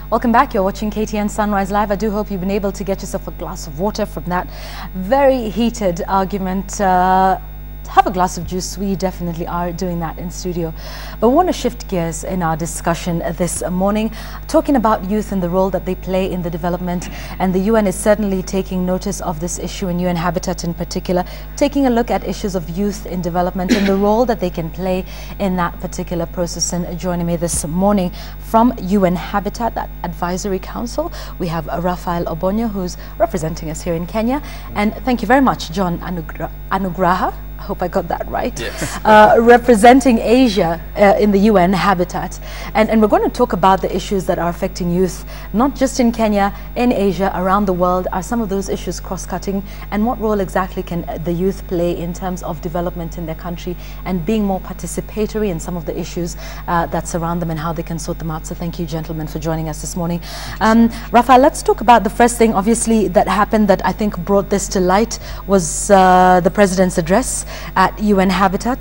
Welcome back. You're watching KTN Sunrise Live. I do hope you've been able to get yourself a glass of water from that very heated argument. Have a glass of juice. We definitely are doing that in studio. But we want to shift gears in our discussion this morning, talking about youth and the role that they play in the development. And the UN is certainly taking notice of this issue, in UN Habitat in particular, taking a look at issues of youth in development and the role that they can play in that particular process. And joining me this morning from UN Habitat, that Advisory Council, we have Raphael Obonyo, who's representing us here in Kenya. And thank you very much, John Anugraha. I hope I got that right. Yes. Representing Asia in the UN Habitat. And we're going to talk about the issues that are affecting youth, not just in Kenya, in Asia, around the world. Are some of those issues cross-cutting? And what role exactly can the youth play in terms of development in their country and being more participatory in some of the issues that surround them and how they can sort them out? So thank you, gentlemen, for joining us this morning. Raphael, let's talk about the first thing, obviously, that happened that I think brought this to light was the President's address at UN Habitat.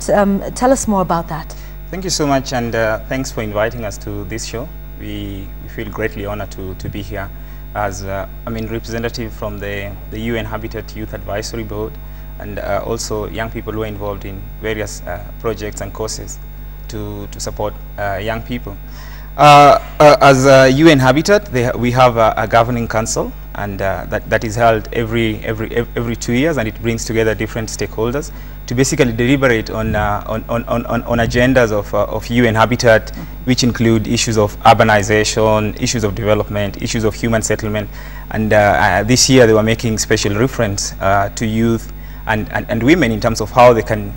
Tell us more about that. Thank you so much, and thanks for inviting us to this show. We feel greatly honored to be here as representative from the UN Habitat Youth Advisory Board, and also young people who are involved in various projects and courses to support young people. As UN Habitat, we have a governing council, and that is held every 2 years, and it brings together different stakeholders to basically deliberate on agendas of UN Habitat, which include issues of urbanization, issues of development, issues of human settlement. And this year they were making special reference to youth and women in terms of how they can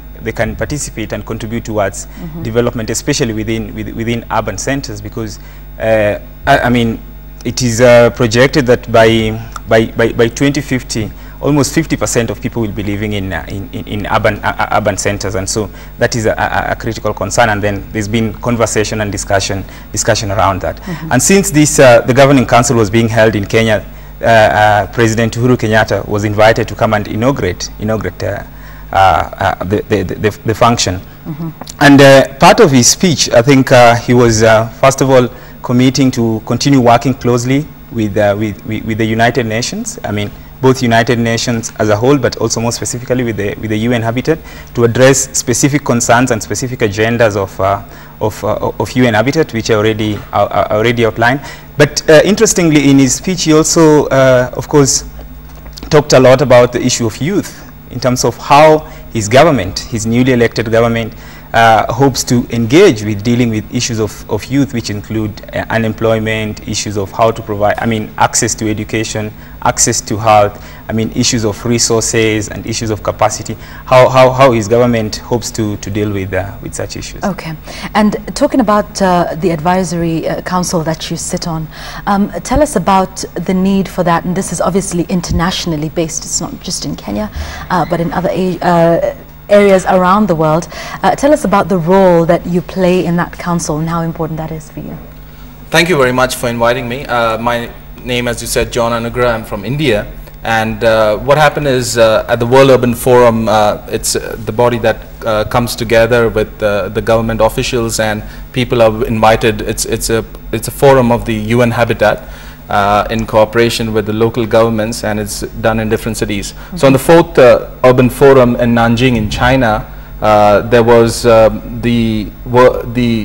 participate and contribute towards development, especially within urban centers, because it is projected that by 2050 almost 50% of people will be living in urban centers, and so that is a critical concern. And then there's been conversation and discussion around that. And since this the governing council was being held in Kenya, President Uhuru Kenyatta was invited to come and inaugurate the function. And part of his speech, I think he was first of all committing to continue working closely with the United Nations. Both United Nations as a whole, but also more specifically with the UN Habitat, to address specific concerns and specific agendas of UN Habitat, which are already outlined. But interestingly, in his speech, he also, of course, talked a lot about the issue of youth in terms of how his government, his newly elected government, hopes to engage with dealing with issues of youth, which include unemployment, issues of how to provide, access to education, access to health, issues of resources and issues of capacity, how his government hopes to deal with such issues. Okay. And talking about the advisory council that you sit on, tell us about the need for that. And this is obviously internationally based. It's not just in Kenya, but in other areas around the world. Tell us about the role that you play in that council and how important that is for you. Thank you very much for inviting me. My name, as you said, John Anugraha. I'm from India. And what happened is at the World Urban Forum, it's the body that comes together with the government officials, and people are invited. It's a forum of the UN Habitat in cooperation with the local governments, and it's done in different cities. So on the 4th Urban Forum in Nanjing in China, there was the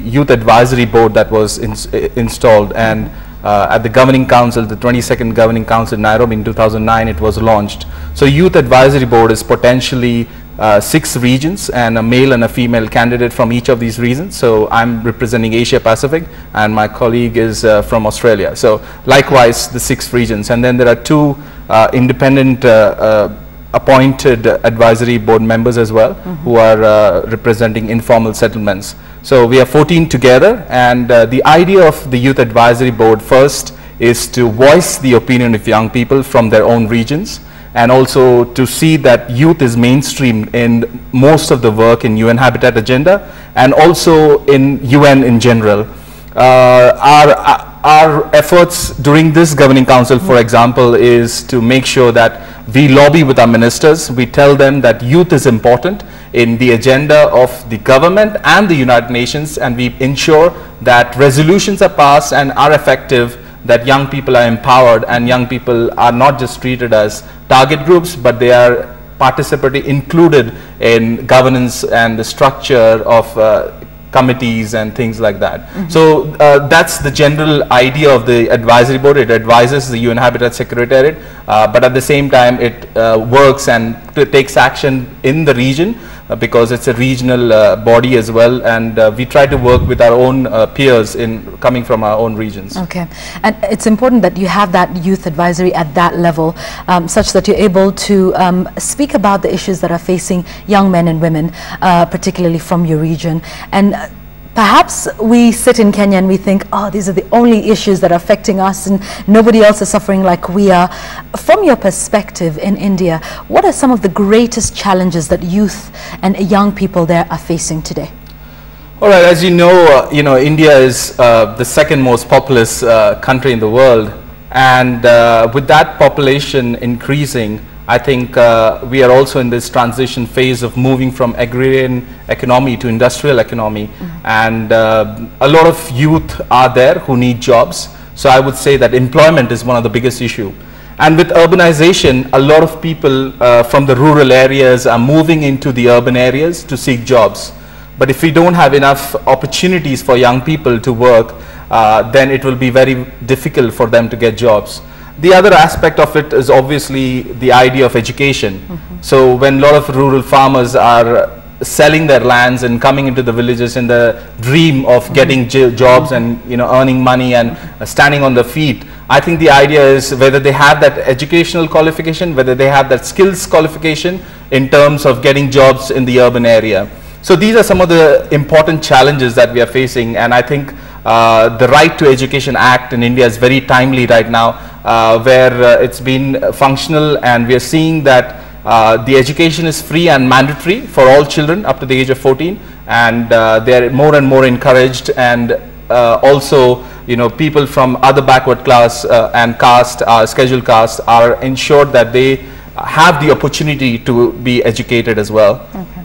Youth Advisory Board that was installed, and at the Governing Council, the 22nd Governing Council in Nairobi in 2009, it was launched. So Youth Advisory Board is potentially 6 regions and a male and a female candidate from each of these regions. So I'm representing Asia Pacific, and my colleague is from Australia. So likewise, the 6 regions. And then there are 2 independent appointed advisory board members as well, who are representing informal settlements. So we are 14 together, and the idea of the Youth Advisory Board first is to voice the opinion of young people from their own regions, and also to see that youth is mainstream in most of the work in UN Habitat agenda, and also in UN in general. Our efforts during this Governing Council, for example, is to make sure that we lobby with our ministers. We tell them that youth is important in the agenda of the government and the United Nations, and we ensure that resolutions are passed and are effective that young people are empowered and young people are not just treated as target groups, but they are participatory, included in governance and the structure of committees and things like that. So that's the general idea of the advisory board. It advises the UN Habitat Secretariat, but at the same time it works and takes action in the region, because it's a regional body as well, and we try to work with our own peers in coming from our own regions. Okay, and it's important that you have that youth advisory at that level, such that you're able to speak about the issues that are facing young men and women, particularly from your region. And perhaps we sit in Kenya and we think, oh, these are the only issues that are affecting us and nobody else is suffering like we are. From your perspective in India, what are some of the greatest challenges that youth and young people there are facing today? All right, as you know, India is the second most populous country in the world, and with that population increasing, I think we are also in this transition phase of moving from agrarian economy to industrial economy, and a lot of youth are there who need jobs. So I would say that employment is one of the biggest issue. And with urbanization, a lot of people from the rural areas are moving into the urban areas to seek jobs. But if we don't have enough opportunities for young people to work, then it will be very difficult for them to get jobs. The other aspect of it is obviously the idea of education. So when a lot of rural farmers are selling their lands and coming into the villages in the dream of getting jobs and earning money and standing on their feet, I think the idea is whether they have that educational qualification, whether they have that skills qualification in terms of getting jobs in the urban area. So these are some of the important challenges that we are facing, and I think the Right to Education Act in India is very timely right now, where it's been functional, and we are seeing that the education is free and mandatory for all children up to the age of 14, and they are more and more encouraged, and also people from other backward class and caste, scheduled caste, are ensured that they have the opportunity to be educated as well. Okay.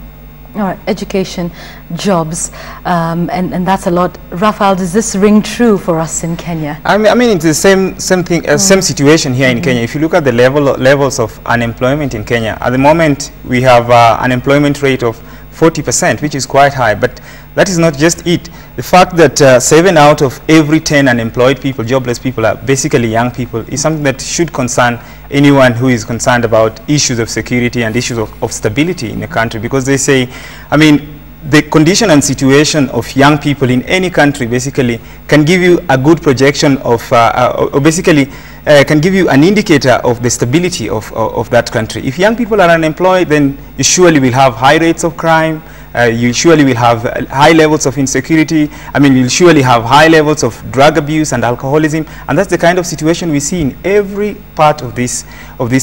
All right, education, jobs, and that's a lot. Raphael, does this ring true for us in Kenya? I mean it's the same thing, same situation here in Kenya. If you look at the levels of unemployment in Kenya, at the moment we have unemployment rate of 40%, which is quite high. But that is not just it. The fact that 7 out of every 10 unemployed people, jobless people, are basically young people is something that should concern anyone who is concerned about issues of security and issues of stability in a country, because they say, I mean, the condition and situation of young people in any country basically can give you a good projection of, or basically can give you an indicator of the stability of that country. If young people are unemployed, then you surely will have high rates of crime, you surely will have high levels of insecurity. I mean, you'll surely have high levels of drug abuse and alcoholism, and that's the kind of situation we see in every part of this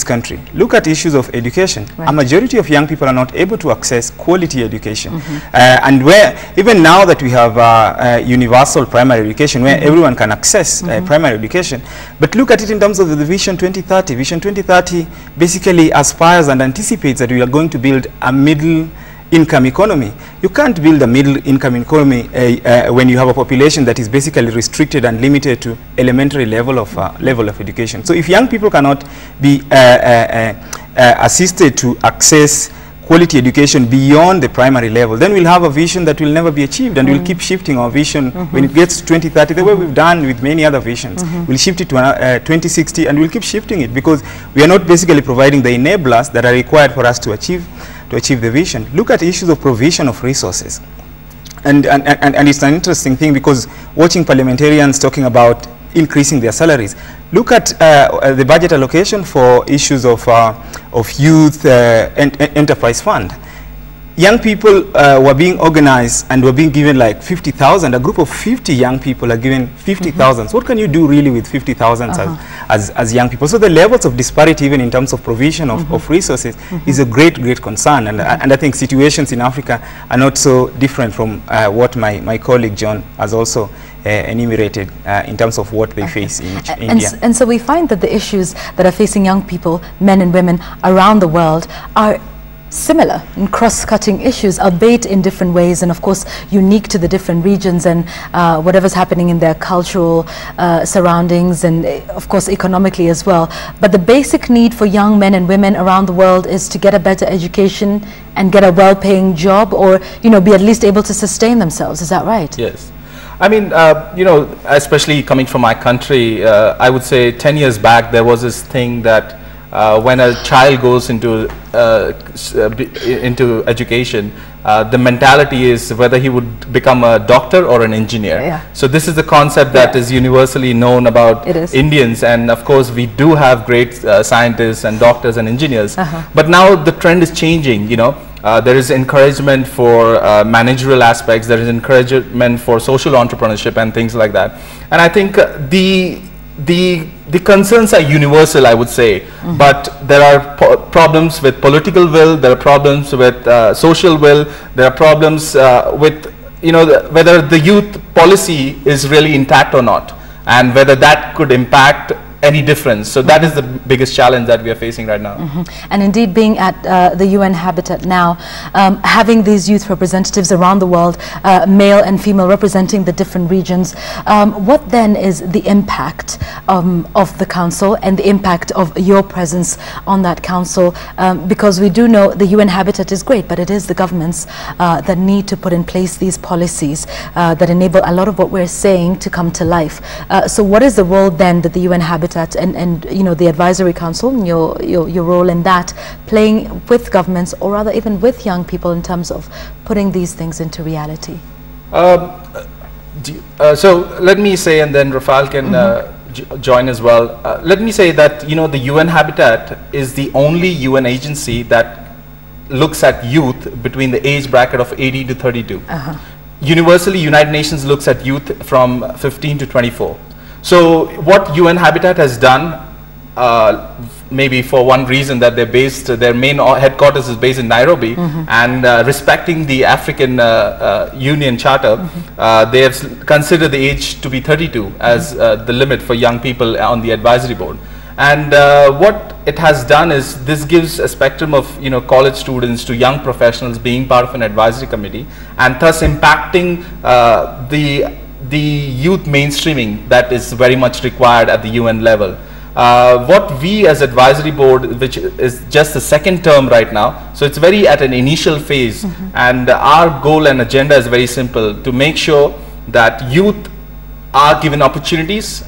country. Look at issues of education. Right. A majority of young people are not able to access quality education, and where even now that we have universal primary education, where everyone can access primary education, but look at it in terms of the Vision 2030. Vision 2030 basically aspires and anticipates that we are going to build a middle income economy. You can't build a middle income economy when you have a population that is basically restricted and limited to elementary level of education. So if young people cannot be assisted to access quality education beyond the primary level, then we'll have a vision that will never be achieved, and we'll keep shifting our vision when it gets to 2030, the way we've done with many other visions. We'll shift it to 2060, and we'll keep shifting it, because we are not basically providing the enablers that are required for us to achieve the vision. Look at issues of provision of resources. And it's an interesting thing, because watching parliamentarians talking about increasing their salaries. Look at the budget allocation for issues of youth enterprise fund. Young people were being organized and were being given like 50,000. A group of 50 young people are given 50,000. So what can you do really with 50,000 as young people? So the levels of disparity, even in terms of provision of resources, is a great concern. And I think situations in Africa are not so different from what my colleague John has also enumerated in terms of what they face in India. And so we find that the issues that are facing young people, men and women around the world, are similar and cross-cutting issues, albeit in different ways, and of course unique to the different regions and whatever's happening in their cultural surroundings, and of course economically as well. But the basic need for young men and women around the world is to get a better education and get a well-paying job, or be at least able to sustain themselves. Is that right? Yes. I mean, especially coming from my country, I would say 10 years back there was this thing that when a child goes into education, the mentality is whether he would become a doctor or an engineer. Yeah. So this is the concept that is universally known about Indians, and of course we do have great scientists and doctors and engineers. But now the trend is changing. There is encouragement for managerial aspects, there is encouragement for social entrepreneurship and things like that. And I think the concerns are universal, I would say, but there are problems with political will, there are problems with social will, there are problems with whether the youth policy is really intact or not, and whether that could impact any difference. So that is the biggest challenge that we are facing right now. And indeed, being at the UN Habitat now, having these youth representatives around the world, male and female, representing the different regions, what then is the impact of the council and the impact of your presence on that council? Because we do know the UN Habitat is great, but it is the governments that need to put in place these policies that enable a lot of what we're saying to come to life. So what is the role then that the UN Habitat and the advisory council, and your role in that, playing with governments, or rather even with young people, in terms of putting these things into reality? So let me say, and then Rafael can join as well. Let me say that the UN Habitat is the only UN agency that looks at youth between the age bracket of 18 to 32. Universally, United Nations looks at youth from 15 to 24. So what UN Habitat has done, maybe for one reason that their main headquarters is based in Nairobi, and respecting the African Union Charter, they have considered the age to be 32 as the limit for young people on the advisory board. And what it has done is this gives a spectrum of college students to young professionals being part of an advisory committee, and thus impacting the youth mainstreaming that is very much required at the UN level. What we as advisory board, which is just the second term right now, so it's very at an initial phase, and our goal and agenda is very simple: to make sure that youth are given opportunities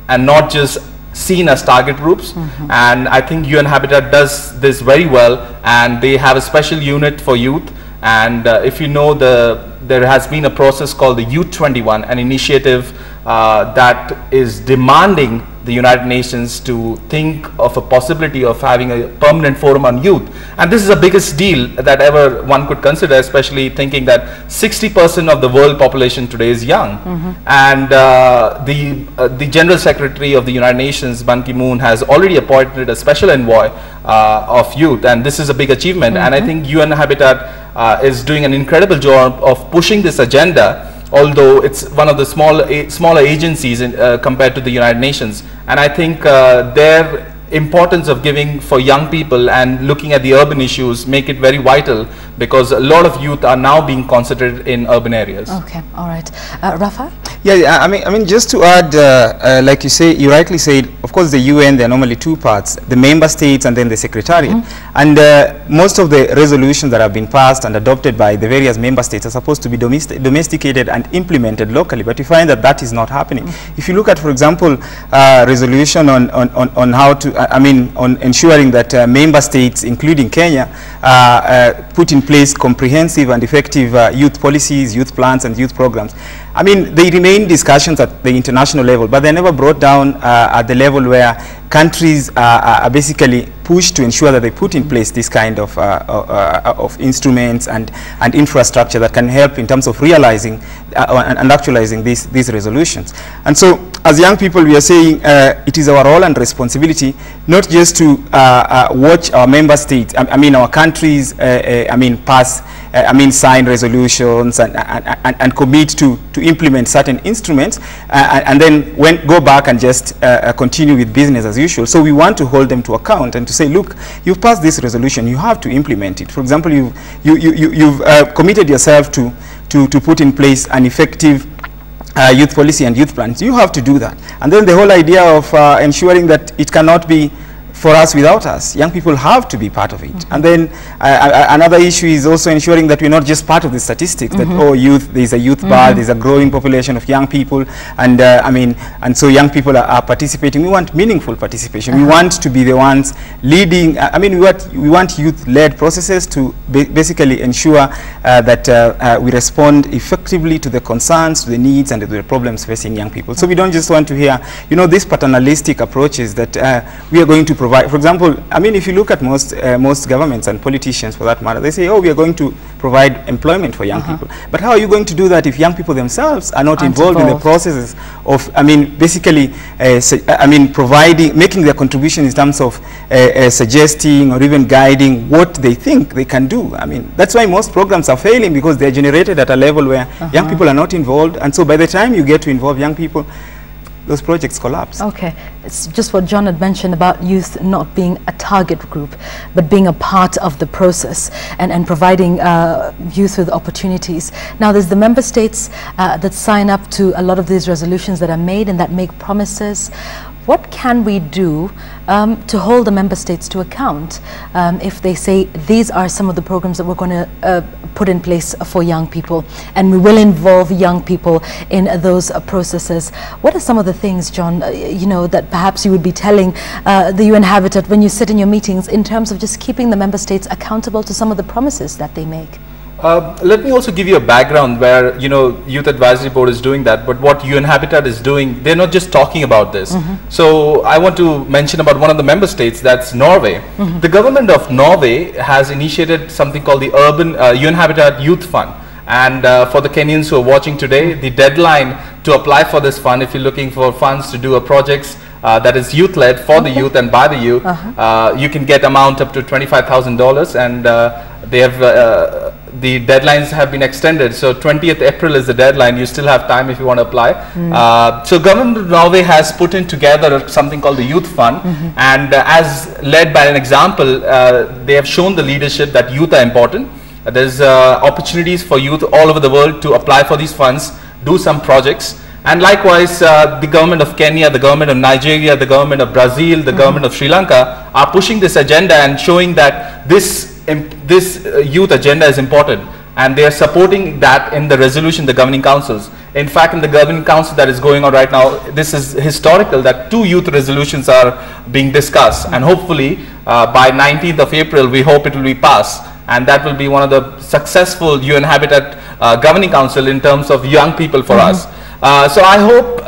and not just seen as target groups. And I think UN Habitat does this very well, and they have a special unit for youth. And if you know, there has been a process called the Youth 21, an initiative that is demanding the United Nations to think of a possibility of having a permanent forum on youth. And this is the biggest deal that ever one could consider, especially thinking that 60% of the world population today is young. And the General Secretary of the United Nations, Ban Ki-moon, has already appointed a special envoy of youth, and this is a big achievement. And I think UN Habitat is doing an incredible job of pushing this agenda, although it's one of the smaller agencies compared to the United Nations. And I think their importance of giving for young people and looking at the urban issues make it very vital, because a lot of youth are now being concentrated in urban areas. Okay, all right. Rafa? Yeah, I mean, just to add, like you rightly said, of course, the UN, there are normally two parts: the member states and then the Secretariat. And most of the resolutions that have been passed and adopted by the various member states are supposed to be domesticated and implemented locally, but you find that that is not happening. If you look at, for example, resolution on how to, on ensuring that member states, including Kenya, put in place comprehensive and effective youth policies, youth plans, and youth programs. I mean, they remain discussions at the international level, but they're never brought down at the level where countries are basically pushed to ensure that they put in place this kind of instruments and infrastructure that can help in terms of realizing and actualizing these resolutions. And so as young people, we are saying it is our role and responsibility not just to watch our member states, I mean our countries, pass, sign resolutions and commit to implement certain instruments, and then go back and just continue with business as usual. So we want to hold them to account and to say, look, you've passed this resolution, you have to implement it. For example, you've committed yourself to put in place an effective youth policy and youth plans. You have to do that. And then the whole idea of ensuring that it cannot be for us without us. Young people have to be part of it. And then another issue is also ensuring that we're not just part of the statistics, that, oh, youth, there's a youth bar, there's a growing population of young people, and and so young people are participating. We want meaningful participation. We want to be the ones leading, we want youth-led processes to basically ensure that we respond effectively to the concerns, to the needs, and to the problems facing young people. So we don't just want to hear, these paternalistic approaches that we are going to provide. For example, if you look at most governments and politicians for that matter, they say, oh, we are going to provide employment for young people. But how are you going to do that if young people themselves are not involved in the processes of, basically, making their contribution in terms of suggesting or even guiding what they think they can do. That's why most programs are failing, because they're generated at a level where young people are not involved, and so by the time you get to involve young people, those projects collapse. Okay, it's just what John had mentioned about youth not being a target group, but being a part of the process and providing youth with opportunities. Now, there's the member states that sign up to a lot of these resolutions that are made and that make promises. What can we do to hold the member states to account if they say these are some of the programs that we're going to put in place for young people, and we will involve young people in those processes? What are some of the things, John, that perhaps you would be telling the UN Habitat when you sit in your meetings in terms of just keeping the member states accountable to some of the promises that they make? Let me also give you a background where, Youth Advisory Board is doing that, but what UN Habitat is doing, they're not just talking about this. So I want to mention about one of the member states, that's Norway. The government of Norway has initiated something called the Urban UN Habitat Youth Fund. And for the Kenyans who are watching today, the deadline to apply for this fund, if you're looking for funds to do a projects that is youth-led for the youth and by the youth, you can get amount up to $25,000, and they have the deadlines have been extended. So 20th April is the deadline. You still have time if you want to apply. So government of Norway has put in together something called the Youth Fund, and as led by an example, they have shown the leadership that youth are important. There's opportunities for youth all over the world to apply for these funds, do some projects. And likewise, the government of Kenya, the government of Nigeria, the government of Brazil, the government of Sri Lanka are pushing this agenda and showing that this youth agenda is important, and they are supporting that in the resolution, the governing councils. In fact, in the governing council that is going on right now, this is historical that 2 youth resolutions are being discussed, and hopefully by 19th of April, we hope it will be passed, and that will be one of the successful UN Habitat governing council in terms of young people for us. So I hope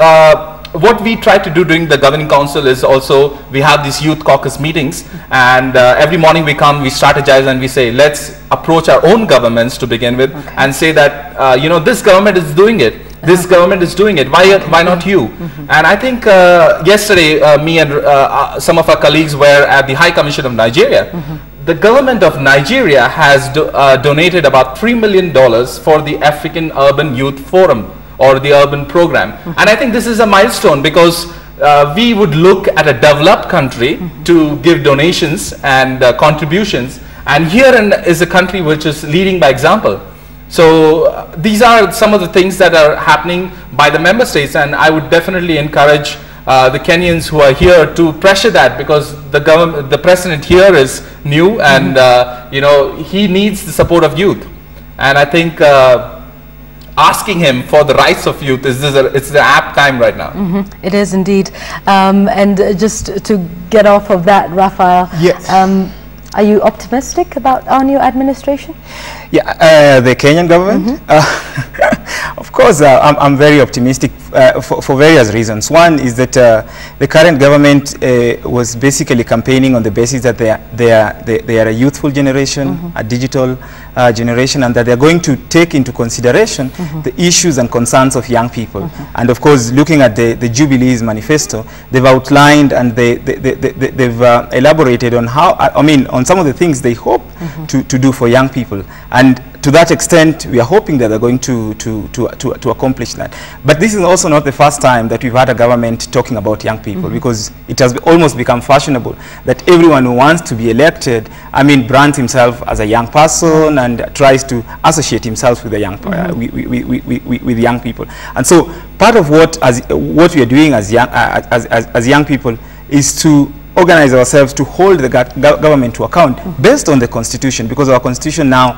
what we try to do during the governing council is also, we have these youth caucus meetings, and every morning we come, we strategize, and we say, let's approach our own governments to begin with, and say that, this government is doing it, this government is doing it, why not you? And I think yesterday, me and some of our colleagues were at the High Commission of Nigeria. The government of Nigeria has donated about $3 million for the African Urban Youth Forum, or the urban program. And I think this is a milestone, because we would look at a developed country to give donations and contributions, and here is a country which is leading by example. So these are some of the things that are happening by the member states, and I would definitely encourage the Kenyans who are here to pressure that, because the president here is new, and he needs the support of youth. And I think asking him for the rights of youth it's the apt time right now. It is indeed. And just to get off of that, Raphael, yes. Are you optimistic about our new administration? Yeah, the Kenyan government? Of course, I'm very optimistic for various reasons. One is that the current government was basically campaigning on the basis that they are a youthful generation, a digital generation, and that they're going to take into consideration the issues and concerns of young people. And of course, looking at the Jubilee's manifesto, they've outlined and they've elaborated on how, on some of the things they hope to do for young people. And to that extent, we are hoping that they're going to accomplish that. But this is also not the first time that we've had a government talking about young people, because it has almost become fashionable that everyone who wants to be elected, brands himself as a young person and tries to associate himself with the young, with young people. And so part of what we are doing as young people is to organize ourselves to hold the government to account based on the constitution, because our constitution now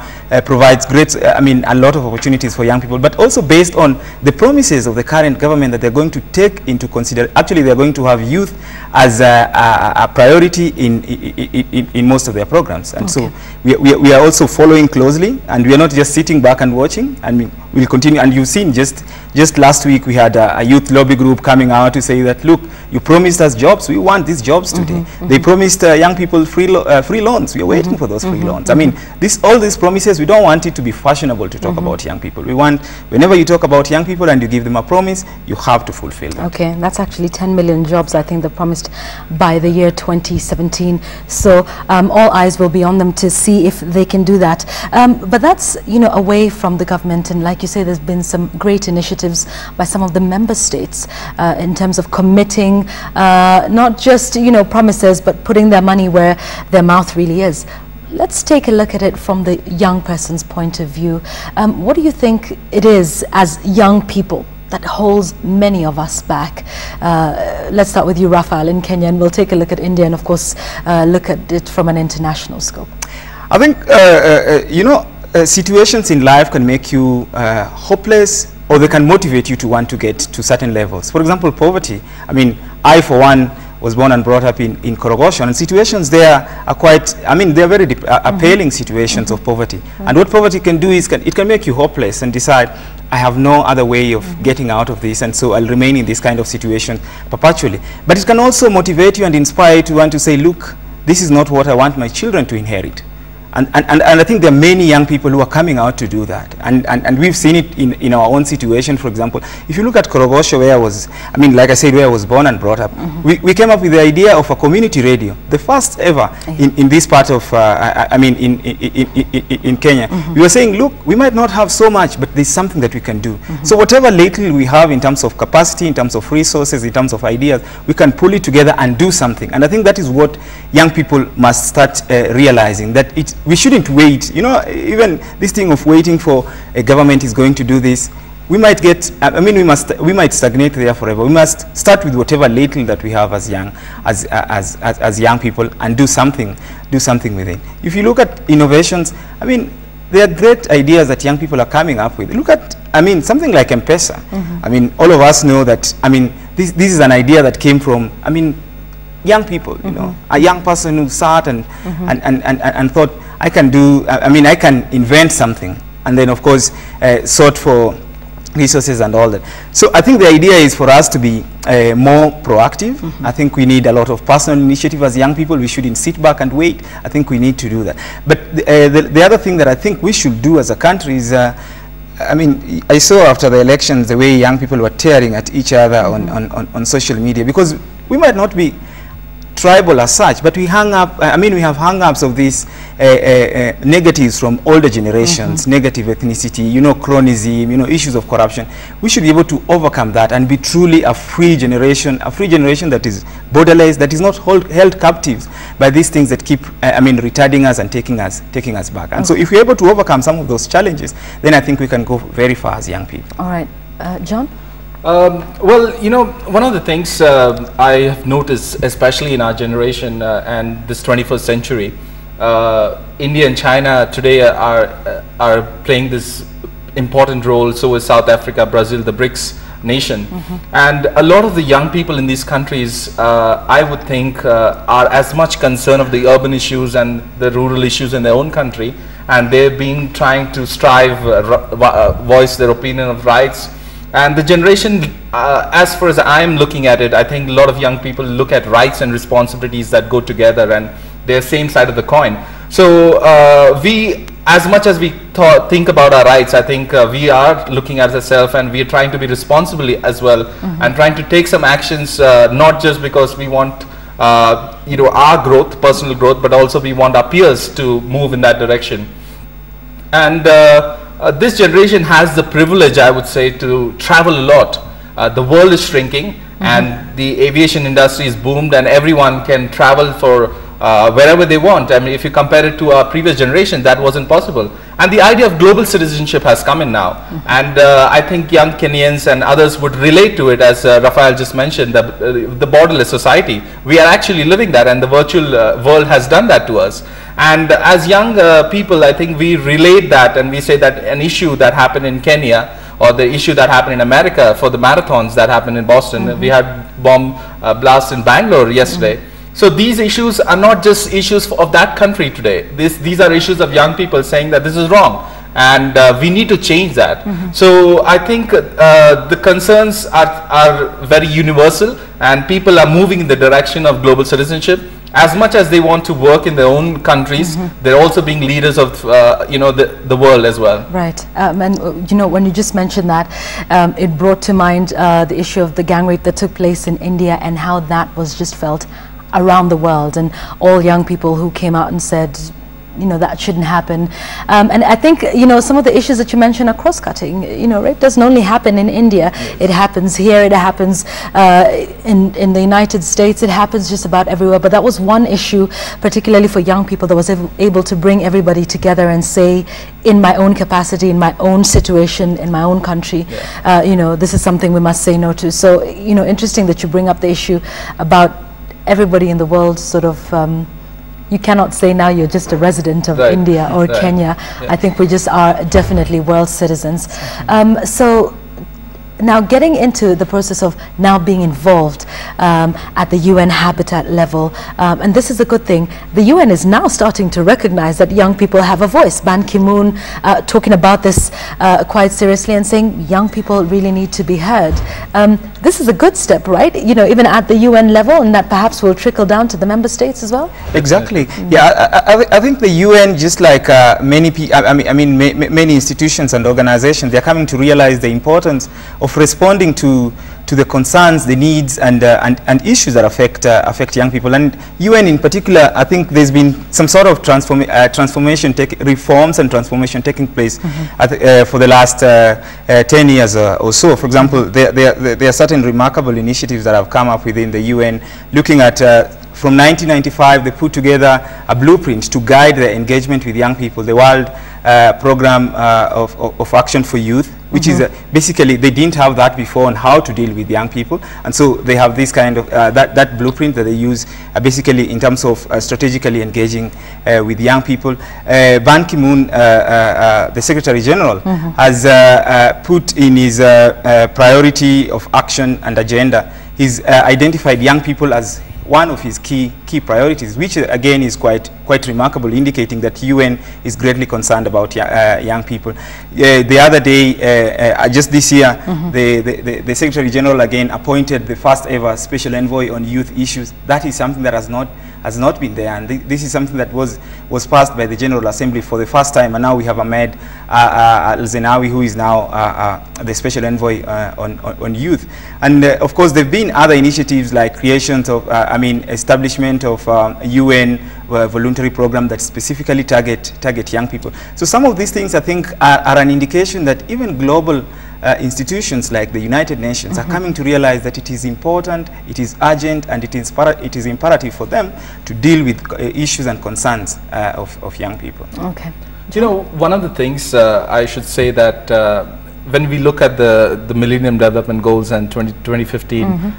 provides a lot of opportunities for young people, but also based on the promises of the current government that they're going to take into consideration. Actually, they're going to have youth as a priority in most of their programs. And so we are also following closely, and we are not just sitting back and watching. We'll continue. And you've seen just last week we had a youth lobby group coming out to say that, look, you promised us jobs, we want these jobs today. They promised young people free loans. We are waiting for those free loans. All these promises, we don't want it to be fashionable to talk about young people. We want, whenever you talk about young people and you give them a promise, you have to fulfill that. Okay, that's actually 10 million jobs, I think, they promised by the year 2017. So all eyes will be on them to see if they can do that. But that's, away from the government, and like you say, there's been some great initiatives by some of the member states in terms of committing, not just, promises, but putting their money where their mouth really is. Let's take a look at it from the young person's point of view. What do you think it is as young people that holds many of us back? Let's start with you, Raphael, in Kenya, and we'll take a look at India and, of course, look at it from an international scope. I think, situations in life can make you hopeless, or they can motivate you to want to get to certain levels. For example, poverty. I, for one, was born and brought up in Korogosho, and situations there are quite, they're very appalling situations of poverty. And what poverty can do is, it can make you hopeless and decide, I have no other way of getting out of this, and so I'll remain in this kind of situation perpetually. But it can also motivate you and inspire you to want to say, look, this is not what I want my children to inherit. And I think there are many young people who are coming out to do that. And we've seen it in our own situation. For example, if you look at Korogosho, where I was, like I said, where I was born and brought up, we came up with the idea of a community radio, the first ever in this part of, in Kenya. We were saying, look, we might not have so much, but there's something that we can do. So whatever little we have in terms of capacity, in terms of resources, in terms of ideas, we can pull it together and do something. And I think that is what young people must start realizing, that we shouldn't wait. Even this thing of waiting for a government is going to do this, we might get, we might stagnate there forever. We must start with whatever little that we have as young people, and do something with it. If you look at innovations, there are great ideas that young people are coming up with. Look at, something like M-Pesa. All of us know that, this is an idea that came from, young people, a young person who sat and thought, I can do, I can invent something, and then of course sought for resources and all that. So I think the idea is for us to be more proactive. I think we need a lot of personal initiative as young people. We shouldn't sit back and wait. I think we need to do that. But the other thing that I think we should do as a country is, I saw after the elections the way young people were tearing at each other on social media, because we might not be tribal as such, but we hang up, we have hang-ups of these negatives from older generations, negative ethnicity, chronism, issues of corruption. We should be able to overcome that and be truly a free generation that is borderless, that is not held captive by these things that keep, retarding us and taking us back. And so if we're able to overcome some of those challenges, then I think we can go very far as young people. All right. John? Well, one of the things I have noticed, especially in our generation and this 21st century, India and China today are playing this important role. So is South Africa, Brazil, the BRICS nation. And a lot of the young people in these countries, I would think, are as much concerned of the urban issues and the rural issues in their own country and they've been trying to strive, voice their opinion of rights. And the generation, as far as I'm looking at it, I think a lot of young people look at rights and responsibilities that go together, and they're same side of the coin. So we, as much as we think about our rights, I think we are looking at ourselves, and we are trying to be responsible as well, and trying to take some actions, not just because we want you know, our growth, personal growth, but also we want our peers to move in that direction. And this generation has the privilege, I would say, to travel a lot. The world is shrinking, and the aviation industry is boomed, and everyone can travel for wherever they want. I mean, if you compare it to our previous generation, that wasn't possible. And the idea of global citizenship has come in now. And I think young Kenyans and others would relate to it, as Raphael just mentioned, the borderless society. We are actually living that, and the virtual world has done that to us. And as young people, I think we relate that, and we say that an issue that happened in Kenya, or the issue that happened in America for the marathons that happened in Boston. We had bomb blast in Bangalore yesterday. So these issues are not just issues of that country today. These are issues of young people saying that this is wrong, and we need to change that. So I think the concerns are very universal, and people are moving in the direction of global citizenship. As much as they want to work in their own countries, they're also being leaders of you know, the world as well. Right. And you know, when you just mentioned that, it brought to mind the issue of the gang rape that took place in India, and how that was just felt around the world, and all young people who came out and said, you know, that shouldn't happen. And I think, you know, some of the issues that you mentioned are cross-cutting. You know, rape doesn't only happen in India. It happens here, it happens in the United States, it happens just about everywhere. But that was one issue, particularly for young people, that was able to bring everybody together and say, in my own capacity, in my own situation, in my own country, you know, this is something we must say no to. So, you know, interesting that you bring up the issue about everybody in the world sort of, you cannot say now you're just a resident of India or Kenya. I think we just are definitely world citizens. So now getting into the process of now being involved at the UN Habitat level, and this is a good thing. The UN is now starting to recognize that young people have a voice. Ban Ki-moon talking about this quite seriously and saying young people really need to be heard. This is a good step, right? You know, even at the UN level, and that perhaps will trickle down to the member states as well. Exactly. Yeah, I think the UN, just like many institutions and organizations, they're coming to realize the importance of responding to the concerns, the needs, and issues that affect young people. And UN in particular, I think there's been some sort of reforms and transformation taking place for the last 10 years or so. For example, there are certain remarkable initiatives that have come up within the UN, looking at from 1995, they put together a blueprint to guide the engagement with young people, the World Program of Action for Youth, which is basically, they didn't have that before on how to deal with young people. And so they have this kind of, that blueprint that they use basically in terms of strategically engaging with young people. Ban Ki-moon, the Secretary General, has put in his priority of action and agenda, he's identified young people as one of his key priorities, which again is quite remarkable, indicating that UN is greatly concerned about young people. The other day, just this year, the Secretary General again appointed the first ever Special Envoy on Youth Issues. That is something that has not been there, and this is something that was passed by the General Assembly for the first time, and now we have Ahmed Al-Zenawi, who is now the Special Envoy on Youth. And of course, there have been other initiatives like creations of, establishment of UN voluntary program that specifically target young people. So some of these things, I think, are an indication that even global institutions like the United Nations are coming to realize that it is important, it is urgent, and it is imperative for them to deal with issues and concerns of young people. Okay. You know, one of the things I should say that when we look at the Millennium Development Goals and 2015,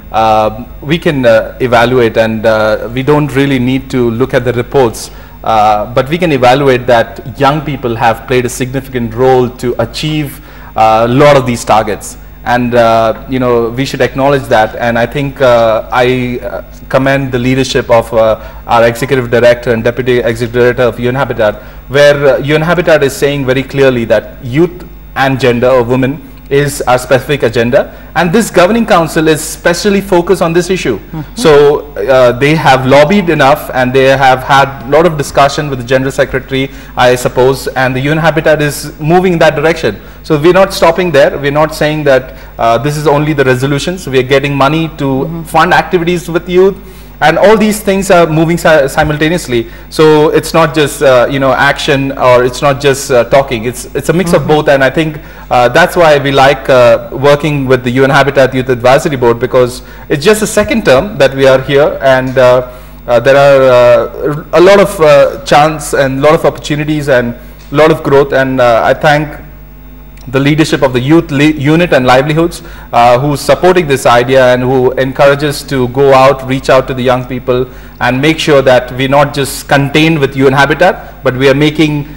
we can evaluate, and we don't really need to look at the reports, but we can evaluate that young people have played a significant role to achieve a lot of these targets. and you know, we should acknowledge that. And I think I commend the leadership of our Executive Director and Deputy Executive Director of UN Habitat, where UN Habitat is saying very clearly that youth and gender, or women, is our specific agenda, and this governing council is specially focused on this issue. So they have lobbied enough, and they have had a lot of discussion with the General Secretary, I suppose, and the UN Habitat is moving in that direction. So we're not stopping there. We're not saying that this is only the resolutions. We are getting money to fund activities with youth, and all these things are moving simultaneously. So it's not just you know, action, or it's not just talking. It's a mix of both, and I think that's why we like working with the UN Habitat Youth Advisory Board, because it's just the second term that we are here, and there are a lot of chance and a lot of opportunities and a lot of growth, and I thank the leadership of the youth unit and livelihoods who's supporting this idea, and who encourages to go out, reach out to the young people, and make sure that we're not just contained with UN Habitat, but we are making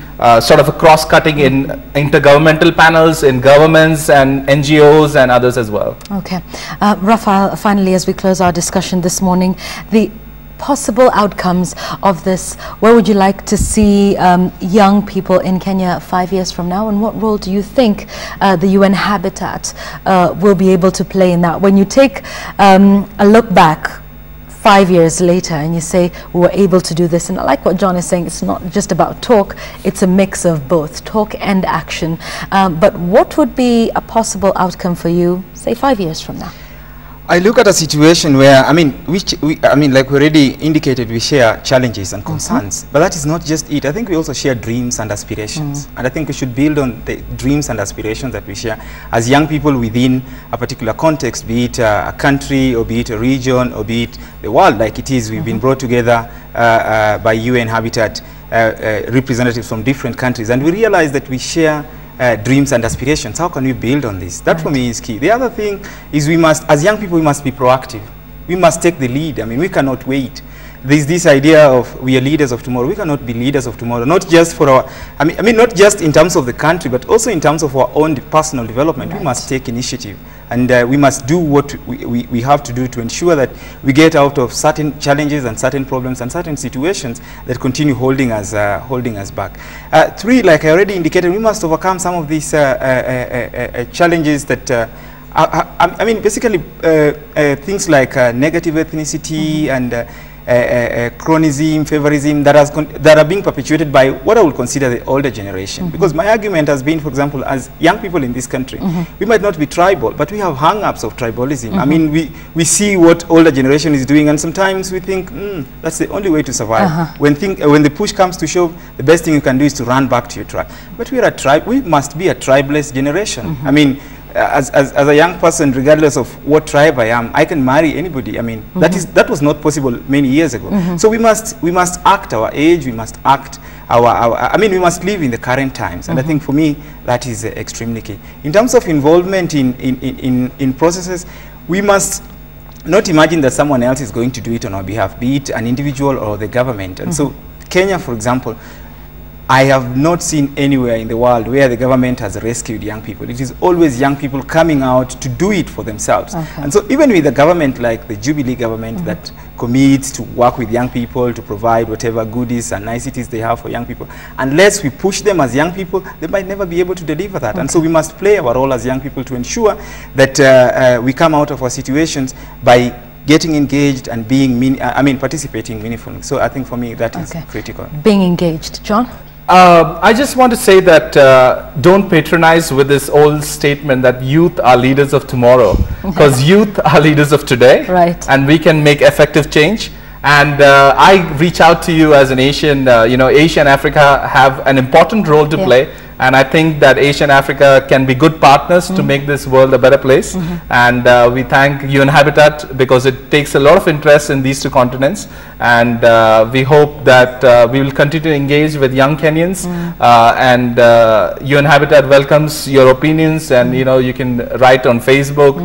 sort of a cross-cutting in intergovernmental panels, in governments and NGOs and others as well. Okay. Raphael, finally, as we close our discussion this morning, the possible outcomes of this, where would you like to see young people in Kenya 5 years from now, and what role do you think the UN Habitat will be able to play in that? When you take a look back 5 years later and you say we were able to do this, and I like what John is saying, it's not just about talk, it's a mix of both talk and action, but what would be a possible outcome for you, say 5 years from now? I look at a situation where, I mean, like we already indicated, we share challenges and concerns, but that is not just it. I think we also share dreams and aspirations, and I think we should build on the dreams and aspirations that we share as young people within a particular context, be it a country, or be it a region, or be it the world like it is. We've been brought together by UN Habitat representatives from different countries, and we realize that we share dreams and aspirations. How can we build on this? That for me is key. The other thing is, we must, as young people, we must be proactive. We must take the lead. I mean, we cannot wait. There's this idea of we are leaders of tomorrow. We cannot be leaders of tomorrow, not just for our, I mean not just in terms of the country, but also in terms of our own personal development. We must take initiative, and we must do what we have to do to ensure that we get out of certain challenges and certain problems and certain situations that continue holding us back. Three, like I already indicated, we must overcome some of these challenges that I mean, basically things like negative ethnicity and chronism, favorism that are being perpetuated by what I would consider the older generation. Because my argument has been, for example, as young people in this country, we might not be tribal, but we have hang-ups of tribalism. I mean, we see what older generation is doing, and sometimes we think, that's the only way to survive. When the push comes to shove, the best thing you can do is to run back to your tribe. But we are a tribe. We must be a tribeless generation. I mean, as a young person, regardless of what tribe I am, I can marry anybody. I mean, that was not possible many years ago. So we must act our age. We must act I mean, we must live in the current times, and I think for me that is extremely key. In terms of involvement in processes, we must not imagine that someone else is going to do it on our behalf, be it an individual or the government. And so Kenya, for example, I have not seen anywhere in the world where the government has rescued young people. It is always young people coming out to do it for themselves. And so even with a government like the Jubilee government that commits to work with young people to provide whatever goodies and niceties they have for young people, unless we push them as young people, they might never be able to deliver that. And so we must play our role as young people to ensure that we come out of our situations by getting engaged and being, participating meaningfully. So I think for me that is critical. Being engaged. John? I just want to say that don't patronize with this old statement that youth are leaders of tomorrow, because youth are leaders of today, and we can make effective change. And I reach out to you as an Asian, Asia and Africa have an important role to play. And I think that Asia and Africa can be good partners to make this world a better place. And we thank UN Habitat because it takes a lot of interest in these two continents. And we hope that we will continue to engage with young Kenyans. And UN Habitat welcomes your opinions. And you can write on Facebook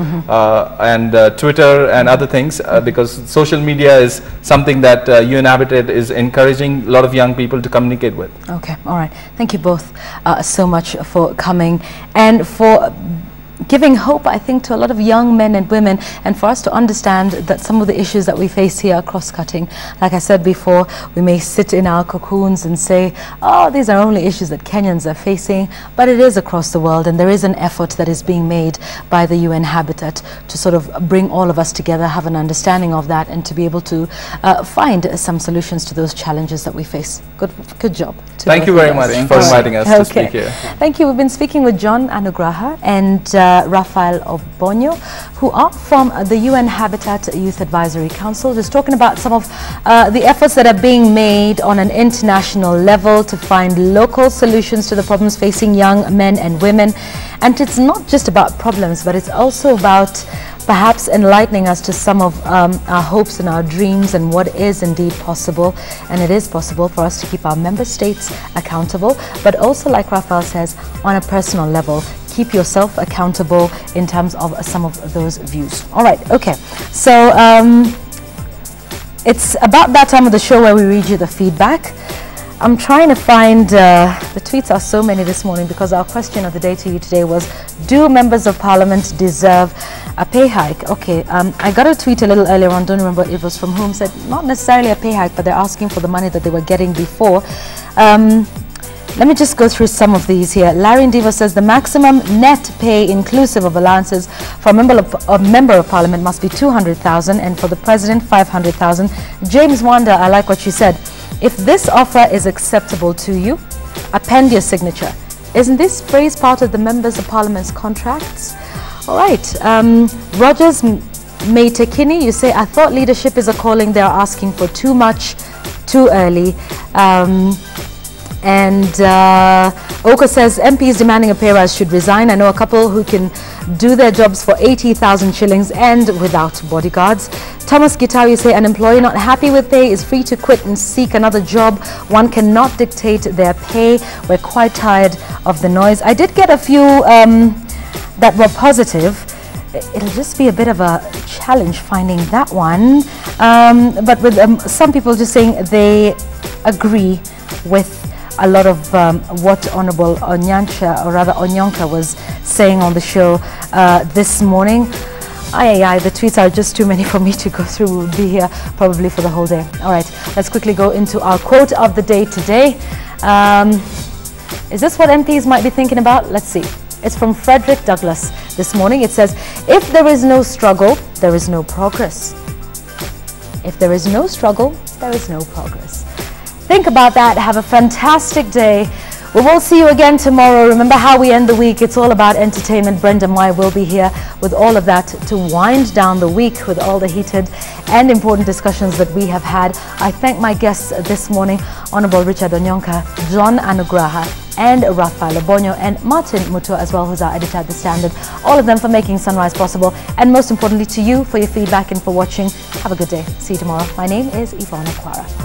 and Twitter and other things because social media is something that UN Habitat is encouraging a lot of young people to communicate with. Okay, all right. Thank you both so much for coming and for giving hope, I think, to a lot of young men and women, and for us to understand that some of the issues that we face here are cross-cutting. Like I said before, we may sit in our cocoons and say, oh, these are only issues that Kenyans are facing, but it is across the world, and there is an effort that is being made by the UN Habitat to sort of bring all of us together, have an understanding of that, and to be able to find some solutions to those challenges that we face. Good job. Thank you very much for inviting us to speak here. Thank you. We've been speaking with John Anugraha and Raphael Obonyo, who are from the UN Habitat Youth Advisory Council, just talking about some of the efforts that are being made on an international level to find local solutions to the problems facing young men and women. And it's not just about problems, but it's also about perhaps enlightening us to some of our hopes and our dreams and what is indeed possible. And it is possible for us to keep our member states accountable, but also, like Raphael says, on a personal level, keep yourself accountable in terms of some of those views. All right, okay. So it's about that time of the show where we read you the feedback. I'm trying to find, the tweets are so many this morning because our question of the day to you today was, do members of parliament deserve a pay hike? Okay, I got a tweet a little earlier on, don't remember it was from whom, said not necessarily a pay hike, but they're asking for the money that they were getting before. Let me just go through some of these here. Larry Ndiva says the maximum net pay inclusive of allowances for a member of parliament must be 200,000 and for the president 500,000. James Wanda, I like what you said. If this offer is acceptable to you, append your signature. Isn't this phrase part of the members of parliament's contracts? All right. Rogers Meitekini, you say, I thought leadership is a calling. They are asking for too much, too early. Oka says MPs demanding a pay rise should resign. I know a couple who can do their jobs for 80,000 shillings and without bodyguards. Thomas Gitau, you say an employee not happy with pay is free to quit and seek another job. One cannot dictate their pay. We're quite tired of the noise. I did get a few that were positive. It'll just be a bit of a challenge finding that one. But with some people just saying they agree with a lot of what Honorable Onyancha, or rather Onyonka, was saying on the show this morning. The tweets are just too many for me to go through. We'll be here probably for the whole day. All right, let's quickly go into our quote of the day today. Is this what MPs might be thinking about? Let's see. It's from Frederick Douglass this morning. It says, if there is no struggle, there is no progress. If there is no struggle, there is no progress. Think about that. Have a fantastic day. We will see you again tomorrow. Remember how we end the week. It's all about entertainment. Brenda Mai will be here with all of that to wind down the week with all the heated and important discussions that we have had. I thank my guests this morning, Honorable Richard Onyonka, John Anugraha, and Raphael Obonyo, and Martin Mutua as well, who's our editor at The Standard. All of them for making Sunrise possible, and most importantly to you for your feedback and for watching. Have a good day. See you tomorrow. My name is Yvonne Okwara.